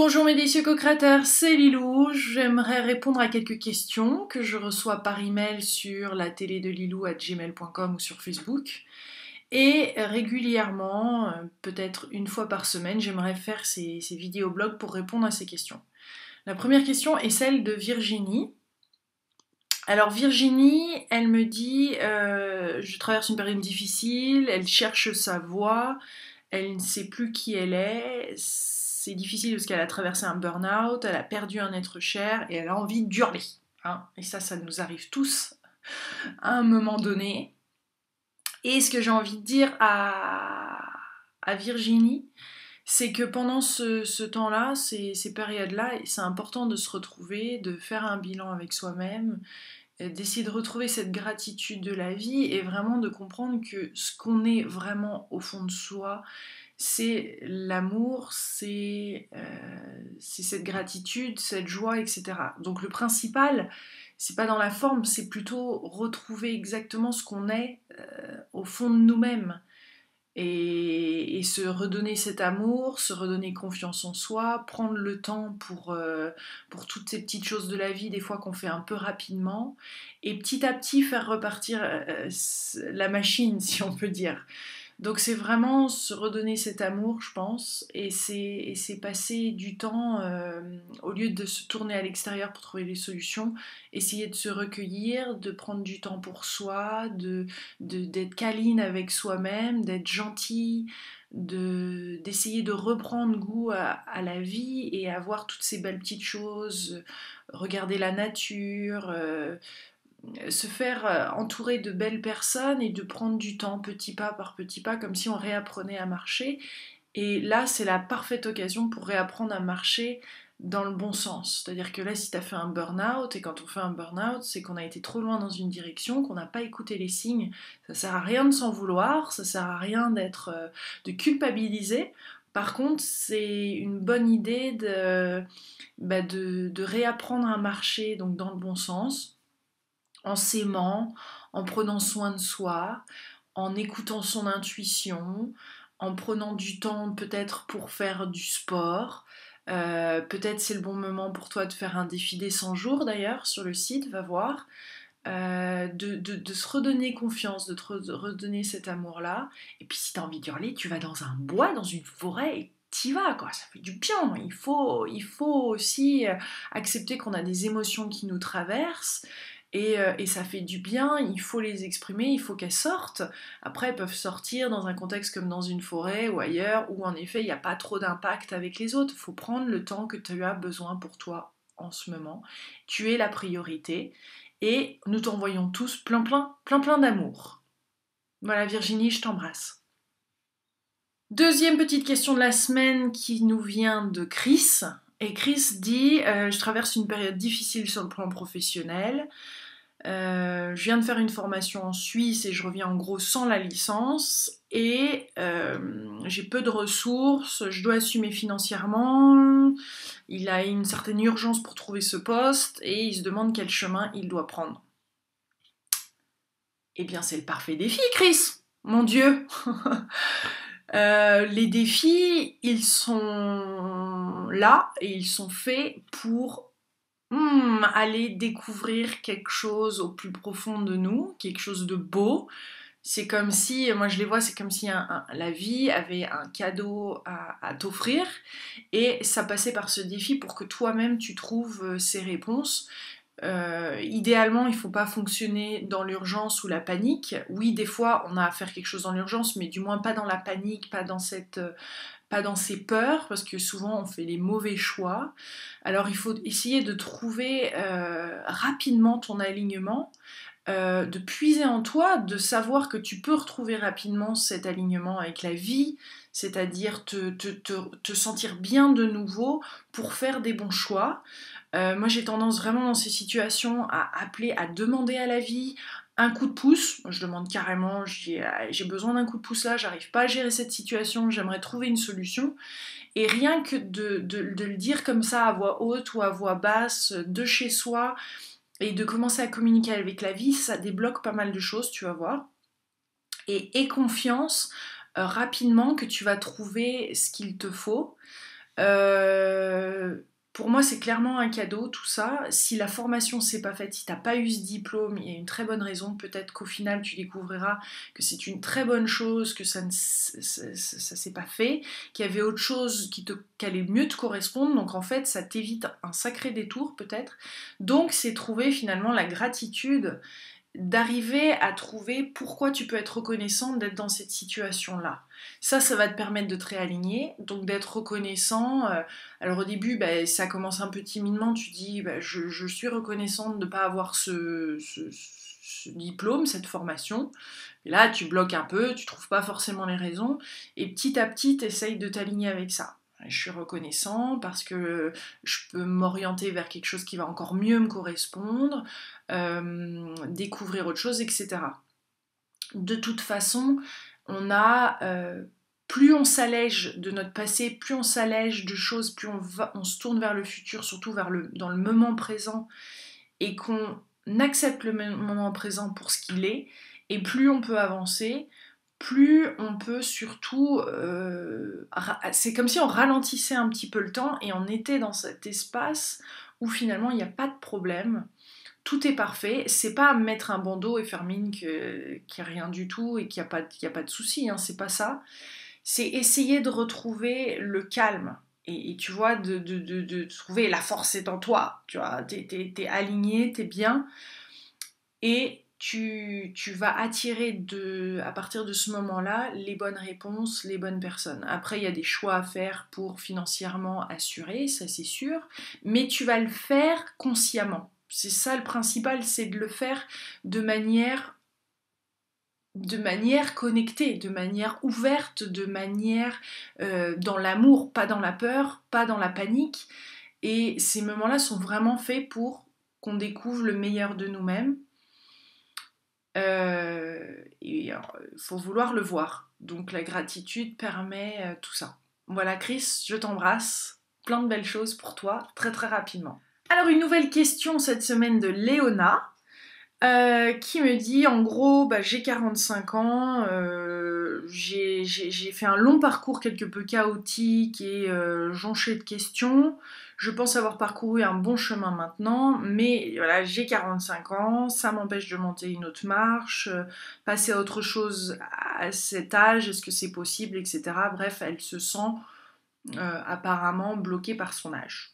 Bonjour mes délicieux co-créateurs, c'est Lilou. J'aimerais répondre à quelques questions que je reçois par email sur la télé de lilou@gmail.com ou sur Facebook. Et régulièrement, peut-être une fois par semaine, j'aimerais faire ces vidéoblogs pour répondre à ces questions. La première question est celle de Virginie. Alors Virginie, elle me dit je traverse une période difficile, elle cherche sa voie, elle ne sait plus qui elle est, c'est difficile parce qu'elle a traversé un burn-out, elle a perdu un être cher et elle a envie d'hurler. Hein. Et ça nous arrive tous à un moment donné. Et ce que j'ai envie de dire à Virginie, c'est que pendant ce temps-là, ces périodes-là, c'est important de se retrouver, de faire un bilan avec soi-même, d'essayer de retrouver cette gratitude de la vie et vraiment de comprendre que ce qu'on est vraiment au fond de soi, c'est l'amour, c'est cette gratitude, cette joie, etc. Donc le principal, c'est pas dans la forme, c'est plutôt retrouver exactement ce qu'on est au fond de nous-mêmes et se redonner cet amour, se redonner confiance en soi, prendre le temps pour toutes ces petites choses de la vie, des fois qu'on fait un peu rapidement, et petit à petit faire repartir la machine, si on peut dire. Donc c'est vraiment se redonner cet amour, je pense, et c'est passer du temps, au lieu de se tourner à l'extérieur pour trouver des solutions, essayer de se recueillir, de prendre du temps pour soi, d'être câline avec soi-même, d'être gentil, d'essayer de reprendre goût à la vie et à voir toutes ces belles petites choses, regarder la nature, se faire entourer de belles personnes et de prendre du temps petit pas par petit pas comme si on réapprenait à marcher. Et là, c'est la parfaite occasion pour réapprendre à marcher dans le bon sens. C'est-à-dire que là, si tu as fait un burn-out, et quand on fait un burn-out, c'est qu'on a été trop loin dans une direction, qu'on n'a pas écouté les signes. Ça sert à rien de s'en vouloir, ça sert à rien de culpabiliser. Par contre, c'est une bonne idée de réapprendre à marcher donc dans le bon sens en s'aimant, en prenant soin de soi, en écoutant son intuition, en prenant du temps peut-être pour faire du sport. Peut-être c'est le bon moment pour toi de faire un défi des 100 jours d'ailleurs sur le site, va voir. De se redonner confiance, de te redonner cet amour-là. Et puis si tu as envie d'hurler, tu vas dans un bois, dans une forêt et t'y vas, quoi. Ça fait du bien. Il faut aussi accepter qu'on a des émotions qui nous traversent. Et ça fait du bien, il faut les exprimer, il faut qu'elles sortent. Après, elles peuvent sortir dans un contexte comme dans une forêt ou ailleurs, où en effet, il n'y a pas trop d'impact avec les autres. Il faut prendre le temps que tu as besoin pour toi en ce moment. Tu es la priorité. Et nous t'envoyons tous plein d'amour. Voilà Virginie, je t'embrasse. Deuxième petite question de la semaine qui nous vient de Chris. Et Chris dit je traverse une période difficile sur le plan professionnel. Je viens de faire une formation en Suisse et je reviens en gros sans la licence et j'ai peu de ressources, je dois assumer financièrement, il a une certaine urgence pour trouver ce poste et il se demande quel chemin il doit prendre. Eh bien c'est le parfait défi Chris, mon Dieu. Les défis, ils sont là et ils sont faits pour aller découvrir quelque chose au plus profond de nous, quelque chose de beau. C'est comme si, moi je les vois, c'est comme si la vie avait un cadeau à t'offrir et ça passait par ce défi pour que toi-même tu trouves ces réponses. Idéalement, il ne faut pas fonctionner dans l'urgence ou la panique. Oui, des fois, on a à faire quelque chose dans l'urgence, mais du moins pas dans la panique, pas dans ces peurs, parce que souvent on fait les mauvais choix. Alors il faut essayer de trouver rapidement ton alignement, de puiser en toi, de savoir que tu peux retrouver rapidement cet alignement avec la vie, c'est-à-dire te sentir bien de nouveau pour faire des bons choix. Moi j'ai tendance vraiment dans ces situations à appeler, à demander à la vie un coup de pouce. Moi, je demande carrément, j'ai besoin d'un coup de pouce là, j'arrive pas à gérer cette situation, j'aimerais trouver une solution. Et rien que de le dire comme ça à voix haute ou à voix basse, de chez soi, et de commencer à communiquer avec la vie, ça débloque pas mal de choses, tu vas voir. Et aie confiance rapidement que tu vas trouver ce qu'il te faut. Pour moi, c'est clairement un cadeau, tout ça. Si la formation s'est pas faite, si t'as pas eu ce diplôme, il y a une très bonne raison. Peut-être qu'au final, tu découvriras que c'est une très bonne chose, que ça s'est pas fait, qu'il y avait autre chose qui allait mieux te correspondre. Donc en fait, ça t'évite un sacré détour, peut-être. Donc c'est trouver finalement la gratitude, d'arriver à trouver pourquoi tu peux être reconnaissante d'être dans cette situation-là. Ça va te permettre de te réaligner, donc d'être reconnaissant. Alors au début, ça commence un peu timidement, tu dis je suis reconnaissante de ne pas avoir ce diplôme, cette formation. Et là, tu bloques un peu, tu trouves pas forcément les raisons, et petit à petit, tu essayes de t'aligner avec ça. Je suis reconnaissant parce que je peux m'orienter vers quelque chose qui va encore mieux me correspondre, découvrir autre chose, etc. De toute façon, plus on s'allège de notre passé, plus on s'allège de choses, plus on se tourne vers le futur, surtout dans le moment présent, et qu'on accepte le moment présent pour ce qu'il est, et plus on peut avancer, plus on peut surtout... c'est comme si on ralentissait un petit peu le temps et on était dans cet espace où finalement il n'y a pas de problème, tout est parfait, c'est pas mettre un bandeau et faire mine qu'il n'y a rien du tout et qu'il n'y a pas de souci, hein, c'est pas ça. C'est essayer de retrouver le calme. Et tu vois, de trouver la force est en toi, tu vois, t'es aligné, t'es bien, et tu vas attirer à partir de ce moment-là les bonnes réponses, les bonnes personnes. Après, il y a des choix à faire pour financièrement assurer, ça c'est sûr, mais tu vas le faire consciemment. C'est ça le principal, c'est de le faire de manière connectée, de manière ouverte, de manière dans l'amour, pas dans la peur, pas dans la panique. Et ces moments-là sont vraiment faits pour qu'on découvre le meilleur de nous-mêmes. Il faut vouloir le voir. Donc la gratitude permet tout ça. Voilà Chris, je t'embrasse. Plein de belles choses pour toi, très très rapidement. Alors une nouvelle question cette semaine de Léona. Qui me dit en gros j'ai 45 ans, j'ai fait un long parcours quelque peu chaotique et jonché de questions. Je pense avoir parcouru un bon chemin maintenant, mais voilà, j'ai 45 ans, ça m'empêche de monter une autre marche, passer à autre chose à cet âge, est-ce que c'est possible, etc. Bref, elle se sent apparemment bloquée par son âge.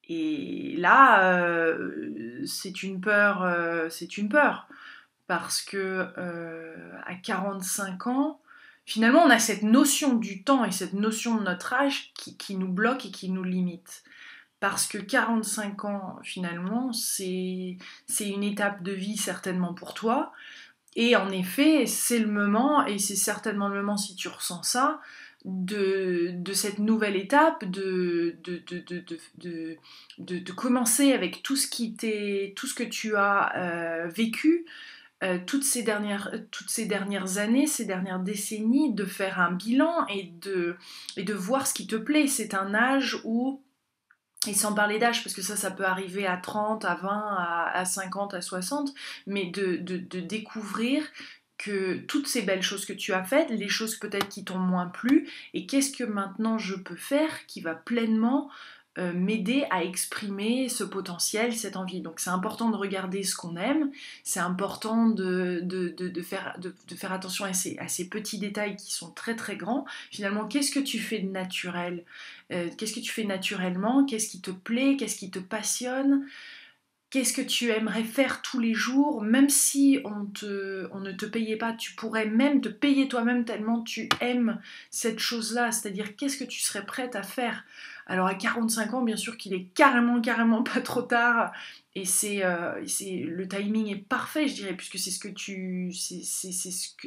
Et là, c'est une peur, parce que à 45 ans, finalement, on a cette notion du temps et cette notion de notre âge qui nous bloque et qui nous limite. Parce que 45 ans, finalement, c'est une étape de vie certainement pour toi. Et en effet, c'est le moment, et c'est certainement le moment si tu ressens ça, de cette nouvelle étape, de commencer avec tout ce que tu as vécu, toutes ces dernières années, ces dernières décennies, de faire un bilan et de voir ce qui te plaît. C'est un âge où, et sans parler d'âge, parce que ça peut arriver à 30, à 20, à 50, à 60, mais de découvrir que toutes ces belles choses que tu as faites, les choses peut-être qui t'ont moins plu, et qu'est-ce que maintenant je peux faire qui va pleinement m'aider à exprimer ce potentiel, cette envie. Donc c'est important de regarder ce qu'on aime, c'est important de faire attention à ces petits détails qui sont très très grands. Finalement, qu'est-ce que tu fais de naturel, qu'est-ce que tu fais naturellement, qu'est-ce qui te plaît, qu'est-ce qui te passionne, qu'est-ce que tu aimerais faire tous les jours, même si on ne te payait pas, tu pourrais même te payer toi-même tellement tu aimes cette chose-là, c'est-à-dire qu'est-ce que tu serais prête à faire. Alors à 45 ans, bien sûr qu'il est carrément pas trop tard, et le timing est parfait, je dirais, puisque c'est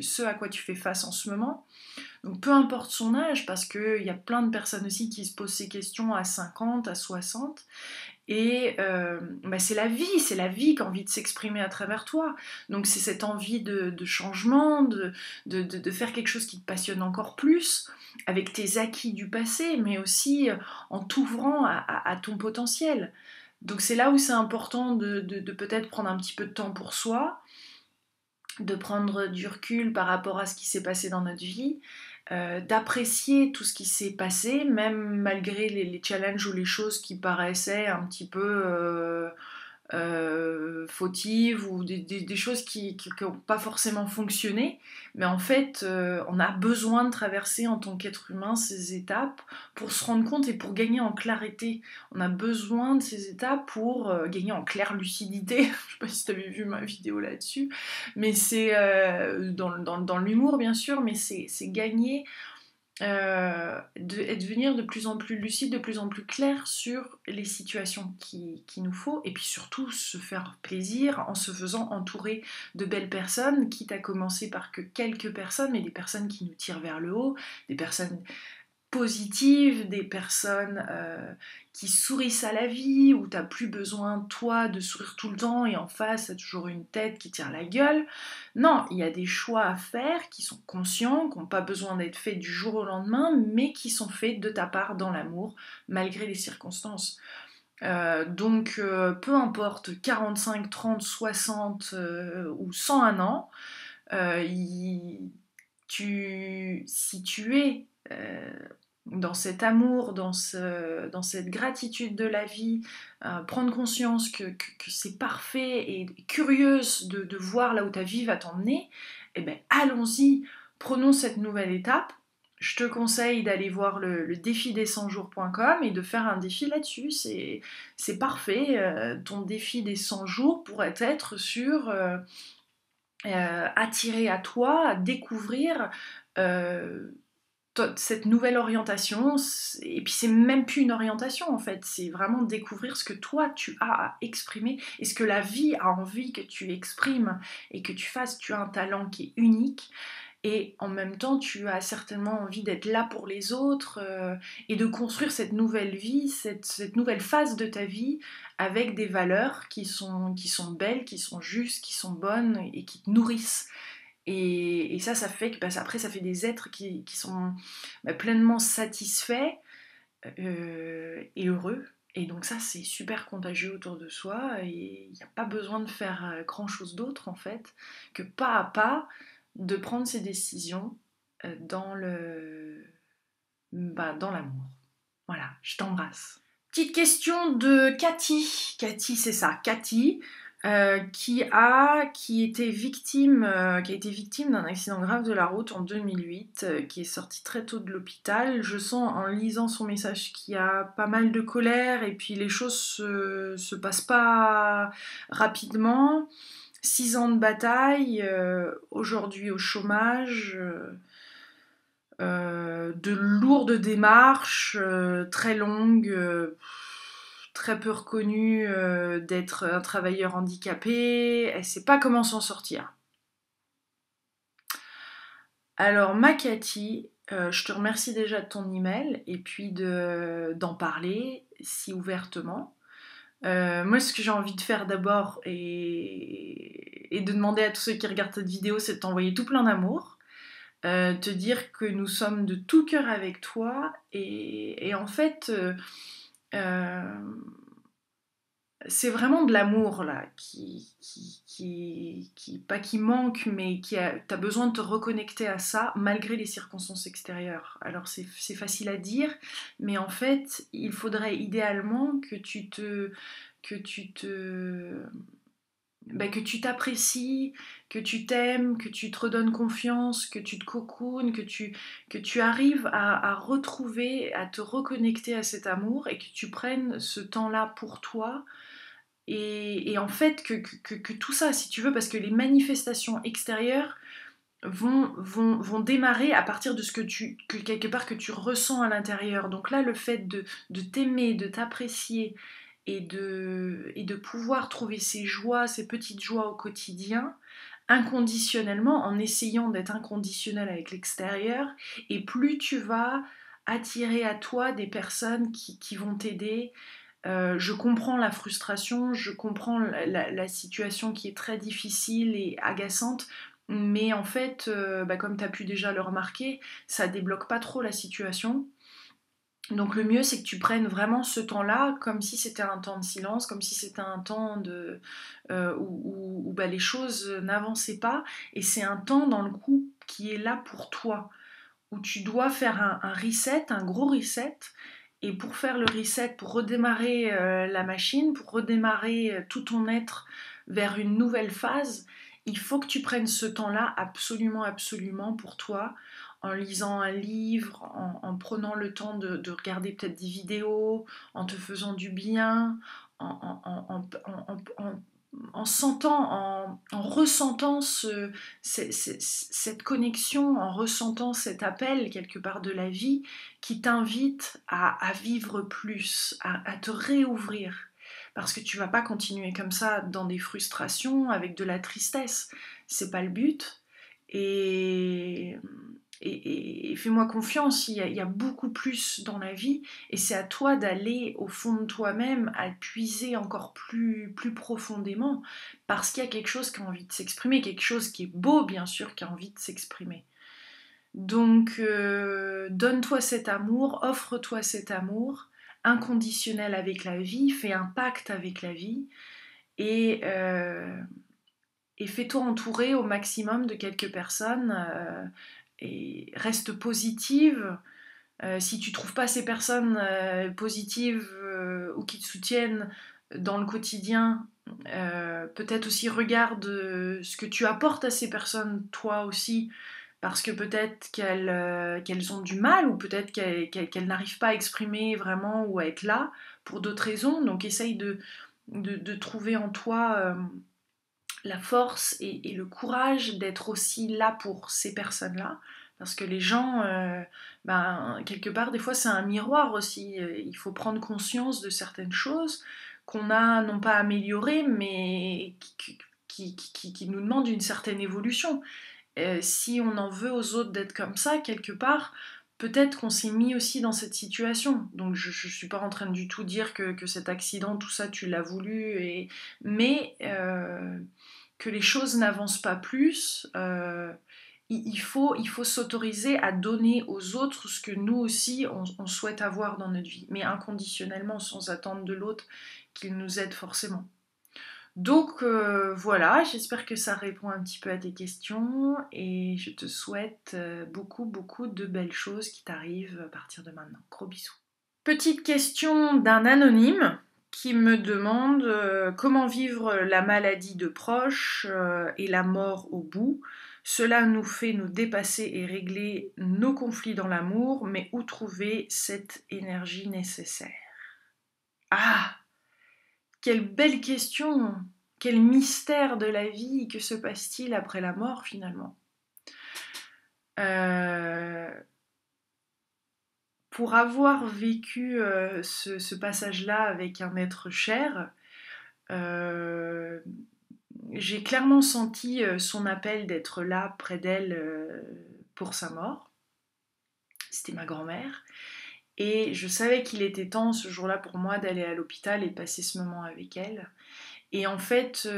ce à quoi tu fais face en ce moment. Donc peu importe son âge, parce qu'il y a plein de personnes aussi qui se posent ces questions à 50, à 60, et c'est la vie qui a envie de s'exprimer à travers toi. Donc c'est cette envie de changement, de faire quelque chose qui te passionne encore plus, avec tes acquis du passé, mais aussi en t'ouvrant à ton potentiel. Donc c'est là où c'est important de peut-être prendre un petit peu de temps pour soi, de prendre du recul par rapport à ce qui s'est passé dans notre vie, d'apprécier tout ce qui s'est passé, même malgré les challenges ou les choses qui paraissaient un petit peu fautives ou des choses qui n'ont pas forcément fonctionné, mais en fait on a besoin de traverser en tant qu'être humain ces étapes pour se rendre compte et pour gagner en clarté. On a besoin de ces étapes pour gagner en claire lucidité. Je sais pas si tu avais vu ma vidéo là-dessus, mais c'est dans l'humour bien sûr, mais c'est gagner et devenir de plus en plus lucide, de plus en plus clair sur les situations qu'il nous faut, et puis surtout se faire plaisir en se faisant entourer de belles personnes, quitte à commencer par que quelques personnes, mais des personnes qui nous tirent vers le haut, des personnes positives, des personnes qui sourissent à la vie, où t'as plus besoin toi de sourire tout le temps et en face t'as toujours une tête qui tire la gueule. Non, il y a des choix à faire qui sont conscients, qui n'ont pas besoin d'être faits du jour au lendemain, mais qui sont faits de ta part dans l'amour, malgré les circonstances. Donc peu importe 45, 30, 60 ou 101 ans, si tu es dans cet amour, dans cette gratitude de la vie, prendre conscience que c'est parfait et curieuse de voir là où ta vie va t'emmener, eh ben allons-y, prenons cette nouvelle étape. Je te conseille d'aller voir le défi des 100 jours.com et de faire un défi là-dessus. C'est parfait. Ton défi des 100 jours pourrait être sur attirer à toi, à découvrir cette nouvelle orientation, et puis c'est même plus une orientation en fait, c'est vraiment découvrir ce que toi tu as à exprimer et ce que la vie a envie que tu exprimes et que tu fasses. Tu as un talent qui est unique et en même temps tu as certainement envie d'être là pour les autres et de construire cette nouvelle vie, cette nouvelle phase de ta vie avec des valeurs qui sont belles, qui sont justes, qui sont bonnes et qui te nourrissent. Et ça fait que après, ça fait des êtres qui sont pleinement satisfaits et heureux. Et donc ça, c'est super contagieux autour de soi. Et il n'y a pas besoin de faire grand-chose d'autre, en fait, que pas à pas, de prendre ses décisions dans l'amour. Voilà, je t'embrasse. Petite question de Cathy. Cathy, c'est ça, Cathy. Qui a été victime d'un accident grave de la route en 2008, qui est sortie très tôt de l'hôpital. Je sens en lisant son message qu'il y a pas mal de colère et puis les choses se passent pas rapidement. 6 ans de bataille, aujourd'hui au chômage, de lourdes démarches, très longues, très peu reconnue d'être un travailleur handicapé, elle sait pas comment s'en sortir. Alors ma Cathy, je te remercie déjà de ton email et puis d'en parler si ouvertement. Moi ce que j'ai envie de faire d'abord et de demander à tous ceux qui regardent cette vidéo, c'est de t'envoyer tout plein d'amour. Te dire que nous sommes de tout cœur avec toi et en fait c'est vraiment de l'amour là pas qui manque, mais t'as besoin de te reconnecter à ça malgré les circonstances extérieures. Alors c'est facile à dire, mais en fait il faudrait idéalement que tu t'apprécies, que tu t'aimes, que tu te redonnes confiance, que tu te cocoones, que tu arrives à retrouver, à te reconnecter à cet amour et que tu prennes ce temps-là pour toi. Et en fait, que tout ça, si tu veux, parce que les manifestations extérieures vont démarrer à partir de ce quelque part que tu ressens à l'intérieur. Donc là, le fait de t'aimer, de t'apprécier et de pouvoir trouver ces joies, ces petites joies au quotidien, inconditionnellement, en essayant d'être inconditionnel avec l'extérieur, et plus tu vas attirer à toi des personnes qui vont t'aider. Je comprends la frustration, je comprends la situation qui est très difficile et agaçante, mais en fait, comme tu as pu déjà le remarquer, ça débloque pas trop la situation. Donc le mieux, c'est que tu prennes vraiment ce temps-là comme si c'était un temps de silence, comme si c'était un temps où les choses n'avançaient pas, et c'est un temps dans le couple qui est là pour toi, où tu dois faire un reset, un gros reset. Et pour faire le reset, pour redémarrer la machine, pour redémarrer tout ton être vers une nouvelle phase, il faut que tu prennes ce temps-là absolument, absolument pour toi, en lisant un livre, en prenant le temps de regarder peut-être des vidéos, en te faisant du bien, en sentant, en ressentant cette connexion, en ressentant cet appel quelque part de la vie qui t'invite à vivre plus, à te réouvrir. Parce que tu vas pas continuer comme ça dans des frustrations, avec de la tristesse. C'est pas le but. Et, et fais-moi confiance, il y a beaucoup plus dans la vie, et c'est à toi d'aller au fond de toi-même, à puiser encore plus profondément, parce qu'il y a quelque chose qui a envie de s'exprimer, quelque chose qui est beau, bien sûr, qui a envie de s'exprimer. Donc, donne-toi cet amour, offre-toi cet amour inconditionnel avec la vie, fais un pacte avec la vie, et, euh, et fais-toi entourer au maximum de quelques personnes, et reste positive. Si tu trouves pas ces personnes positives ou qui te soutiennent dans le quotidien, peut-être aussi regarde ce que tu apportes à ces personnes toi aussi, parce que peut-être qu'elles ont du mal, ou peut-être qu'elles n'arrivent pas à exprimer vraiment ou à être là pour d'autres raisons. Donc essaye de trouver en toi la force et le courage d'être aussi là pour ces personnes-là. Parce que les gens, quelque part, des fois, c'est un miroir aussi. Il faut prendre conscience de certaines choses qu'on a non pas améliorées, mais qui nous demandent une certaine évolution. Si on en veut aux autres d'être comme ça, quelque part, peut-être qu'on s'est mis aussi dans cette situation. Donc je ne suis pas en train de du tout dire que cet accident, tout ça, tu l'as voulu, mais que les choses n'avancent pas plus. Il faut s'autoriser à donner aux autres ce que nous aussi on souhaite avoir dans notre vie, mais inconditionnellement, sans attendre de l'autre qu'il nous aide forcément. Donc voilà, j'espère que ça répond un petit peu à tes questions, et je te souhaite beaucoup de belles choses qui t'arrivent à partir de maintenant. Gros bisous. Petite question d'un anonyme qui me demande comment vivre la maladie de proches et la mort au bout. Cela nous fait nous dépasser et régler nos conflits dans l'amour, mais où trouver cette énergie nécessaire? Ah, quelle belle question! Quel mystère de la vie! Que se passe-t-il après la mort finalement? Pour avoir vécu ce passage-là avec un être cher, euh, j'ai clairement senti son appel d'être là près d'elle pour sa mort. C'était ma grand-mère. Et je savais qu'il était temps ce jour-là pour moi d'aller à l'hôpital et de passer ce moment avec elle. Et en fait,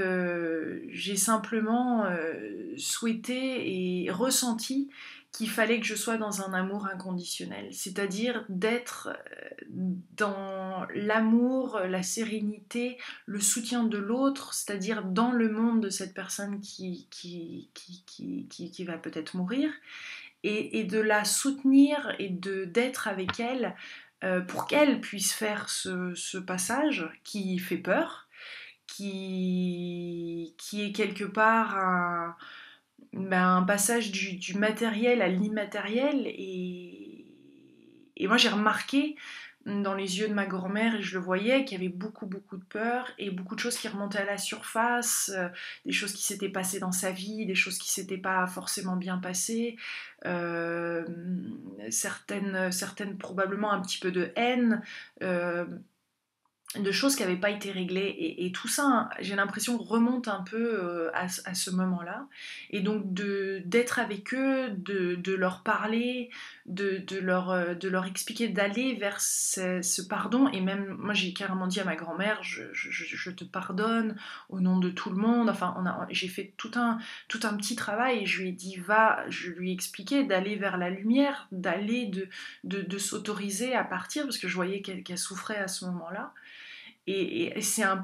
j'ai simplement souhaité et ressenti qu'il fallait que je sois dans un amour inconditionnel, c'est-à-dire d'être dans l'amour, la sérénité, le soutien de l'autre, c'est-à-dire dans le monde de cette personne qui va peut-être mourir, et de la soutenir et d'être avec elle pour qu'elle puisse faire ce passage qui fait peur, qui est quelque part un passage du matériel à l'immatériel. Et moi j'ai remarqué dans les yeux de ma grand-mère, et je le voyais, qu'il y avait beaucoup de peur et beaucoup de choses qui remontaient à la surface, des choses qui s'étaient passées dans sa vie, des choses qui s'étaient pas forcément bien passées, certaines probablement un petit peu de haine, de choses qui n'avaient pas été réglées, et tout ça, hein, j'ai l'impression, remonte un peu à ce moment-là, et donc d'être avec eux, de leur parler, de leur expliquer, d'aller vers ce pardon. Et même moi j'ai carrément dit à ma grand-mère, je te pardonne au nom de tout le monde. Enfin j'ai fait tout un petit travail, et je lui ai dit je lui ai expliqué d'aller vers la lumière, d'aller de s'autoriser à partir, parce que je voyais qu'elle souffrait à ce moment-là.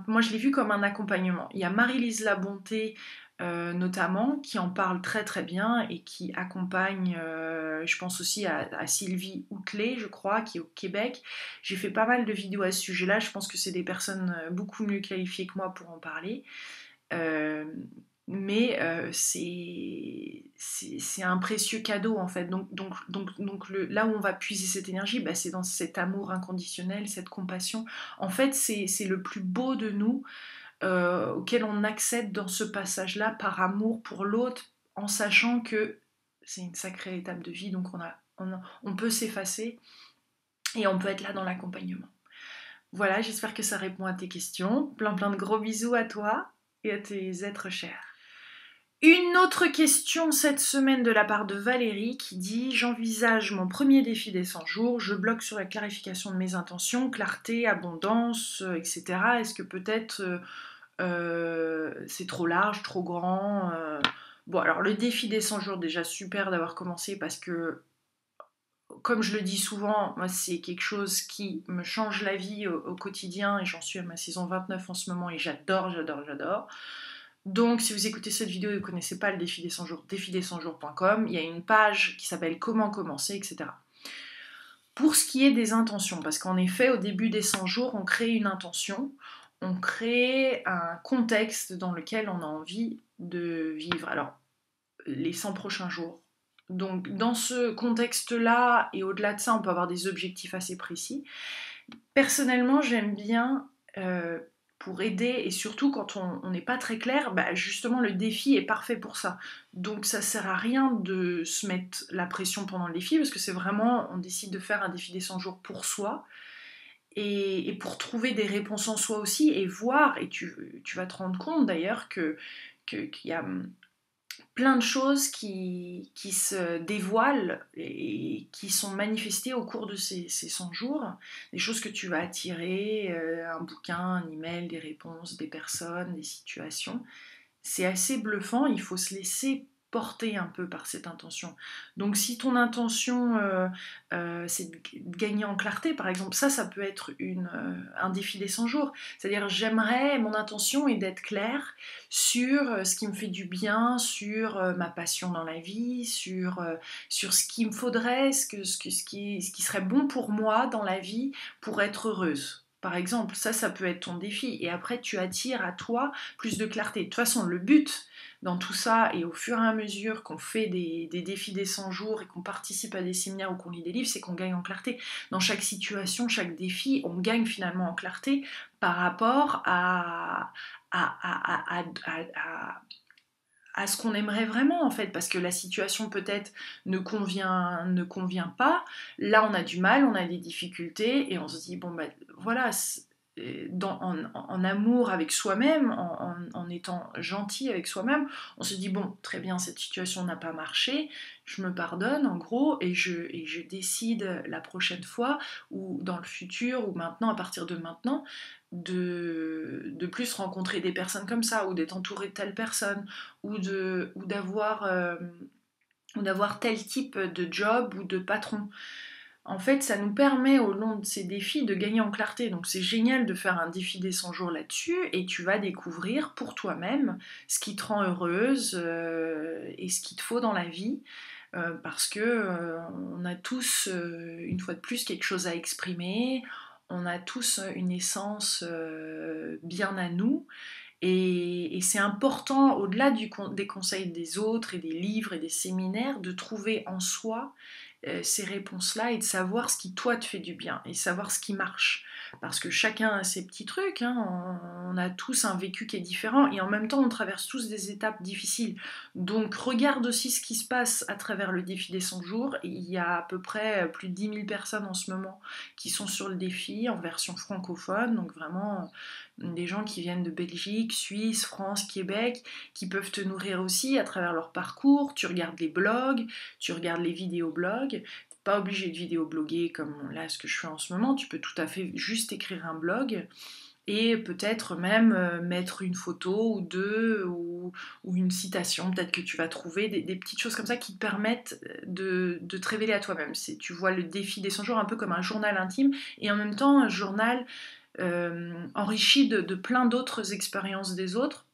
moi je l'ai vu comme un accompagnement. Il y a Marie-Lise Labonté notamment qui en parle très très bien et qui accompagne, je pense aussi à Sylvie Outelet, je crois, qui est au Québec. J'ai fait pas mal de vidéos à ce sujet-là, je pense que c'est des personnes beaucoup mieux qualifiées que moi pour en parler. Euh, mais c'est un précieux cadeau en fait. Donc là où on va puiser cette énergie, bah, c'est dans cet amour inconditionnel, cette compassion. En fait, c'est le plus beau de nous auquel on accède dans ce passage-là par amour pour l'autre, en sachant que c'est une sacrée étape de vie, donc on peut s'effacer et on peut être là dans l'accompagnement. Voilà, j'espère que ça répond à tes questions. Plein de gros bisous à toi et à tes êtres chers. Une autre question cette semaine de la part de Valérie qui dit « J'envisage mon premier défi des 100 jours, je bloque sur la clarification de mes intentions, clarté, abondance, etc. Est-ce que peut-être c'est trop large, trop grand Bon, alors le défi des 100 jours, déjà super d'avoir commencé parce que comme je le dis souvent, moi c'est quelque chose qui me change la vie au quotidien et j'en suis à ma saison 29 en ce moment et j'adore. Donc si vous écoutez cette vidéo et que vous ne connaissez pas le défi des 100 jours, défidescenjours.com, il y a une page qui s'appelle Comment commencer, etc. Pour ce qui est des intentions, parce qu'en effet au début des 100 jours, on crée une intention, on crée un contexte dans lequel on a envie de vivre. Alors, les 100 prochains jours. Donc dans ce contexte-là, et au-delà de ça, on peut avoir des objectifs assez précis. Personnellement, j'aime bien, pour aider, et surtout quand on n'est pas très clair, bah justement le défi est parfait pour ça. Donc ça sert à rien de se mettre la pression pendant le défi, parce que c'est vraiment, on décide de faire un défi des 100 jours pour soi, et pour trouver des réponses en soi aussi, et voir, et tu vas te rendre compte d'ailleurs qu'il y a plein de choses qui se dévoilent et qui sont manifestées au cours de ces 100 jours, des choses que tu vas attirer, un bouquin, un email, des réponses, des personnes, des situations. C'est assez bluffant, il faut se laisser porter un peu par cette intention. Donc si ton intention c'est de gagner en clarté par exemple, ça peut être un défi des 100 jours. C'est-à-dire mon intention est d'être claire sur ce qui me fait du bien, sur ma passion dans la vie, sur ce qu'il me faudrait, ce qui serait bon pour moi dans la vie pour être heureuse. Par exemple, ça peut être ton défi. Et après, tu attires à toi plus de clarté. De toute façon, le but dans tout ça, et au fur et à mesure qu'on fait des défis des 100 jours et qu'on participe à des séminaires ou qu'on lit des livres, c'est qu'on gagne en clarté. Dans chaque situation, chaque défi, on gagne finalement en clarté par rapport à ce qu'on aimerait vraiment en fait, parce que la situation peut-être ne convient pas, là on a du mal, on a des difficultés et on se dit bon ben voilà, en amour avec soi-même, en étant gentil avec soi-même, on se dit bon très bien, cette situation n'a pas marché, je me pardonne en gros et je décide la prochaine fois ou dans le futur ou maintenant, à partir de maintenant, de plus rencontrer des personnes comme ça ou d'être entouré de telle personne ou d'avoir tel type de job ou de patron. En fait, ça nous permet au long de ces défis de gagner en clarté. Donc c'est génial de faire un défi des 100 jours là-dessus et tu vas découvrir pour toi-même ce qui te rend heureuse et ce qu'il te faut dans la vie. Parce que on a tous, une fois de plus, quelque chose à exprimer, on a tous une essence bien à nous, et c'est important, au-delà des conseils des autres et des livres et des séminaires, de trouver en soi ces réponses-là et de savoir ce qui toi te fait du bien et savoir ce qui marche. Parce que chacun a ses petits trucs, hein, on a tous un vécu qui est différent et en même temps on traverse tous des étapes difficiles. Donc regarde aussi ce qui se passe à travers le défi des 100 jours. Il y a à peu près plus de 10 000 personnes en ce moment qui sont sur le défi en version francophone, donc vraiment des gens qui viennent de Belgique, Suisse, France, Québec, qui peuvent te nourrir aussi à travers leur parcours. Tu regardes les blogs, tu regardes les vidéoblogs. T'es pas obligé de vidéobloguer comme là ce que je fais en ce moment. Tu peux tout à fait juste écrire un blog et peut-être même mettre une photo ou deux ou une citation peut-être que tu vas trouver, des petites choses comme ça qui te permettent de te révéler à toi-même. Tu vois le défi des 100 jours un peu comme un journal intime et en même temps un journal enrichi de plein d'autres expériences des autres,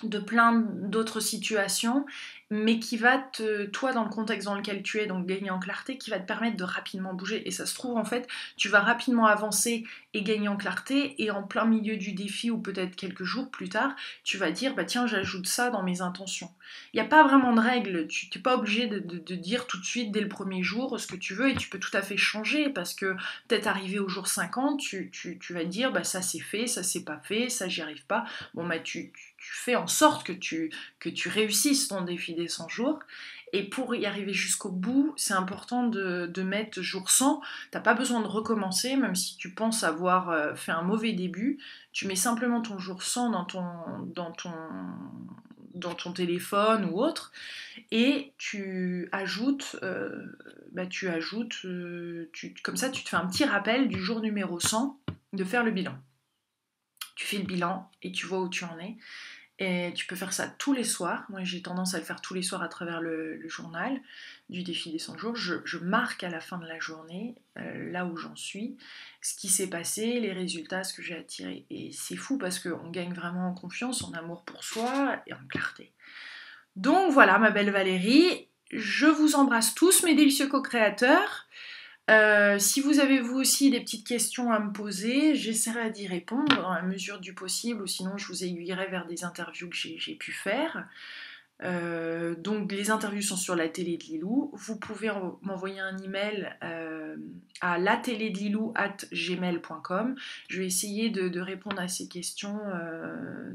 de plein d'autres situations, mais qui va toi dans le contexte dans lequel tu es, donc gagner en clarté, qui va te permettre de rapidement bouger. Et ça se trouve en fait, tu vas rapidement avancer et gagner en clarté, et en plein milieu du défi, ou peut-être quelques jours plus tard, tu vas dire, bah tiens, j'ajoute ça dans mes intentions. Il n'y a pas vraiment de règle, tu n'es pas obligé de dire tout de suite, dès le premier jour, ce que tu veux, et tu peux tout à fait changer, parce que peut-être arrivé au jour 50, tu vas dire, bah ça c'est fait, ça c'est pas fait, ça j'y arrive pas. Bon bah tu fais en sorte que tu réussisses ton défi des 100 jours. Et pour y arriver jusqu'au bout, c'est important de mettre jour 100. T'as pas besoin de recommencer, même si tu penses avoir fait un mauvais début. Tu mets simplement ton jour 100 dans ton téléphone ou autre, et tu ajoutes, comme ça tu te fais un petit rappel du jour numéro 100 de faire le bilan. Tu fais le bilan et tu vois où tu en es. Et tu peux faire ça tous les soirs. Moi, j'ai tendance à le faire tous les soirs à travers le journal du défi des 100 jours. Je marque à la fin de la journée, là où j'en suis, ce qui s'est passé, les résultats, ce que j'ai attiré. Et c'est fou parce qu'on gagne vraiment en confiance, en amour pour soi et en clarté. Donc voilà, ma belle Valérie, je vous embrasse tous, mes délicieux co-créateurs. Si vous avez vous aussi des petites questions à me poser, j'essaierai d'y répondre dans la mesure du possible, ou sinon je vous aiguillerai vers des interviews que j'ai pu faire. Donc les interviews sont sur la télé de Lilou. Vous pouvez m'envoyer un email à lateledlilou@gmail.com. Je vais essayer de répondre à ces questions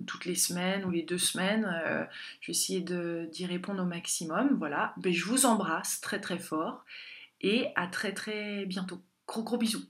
toutes les semaines ou les 2 semaines. Je vais essayer d'y répondre au maximum. Voilà. Ben, je vous embrasse très très fort et à très très bientôt. Gros gros bisous.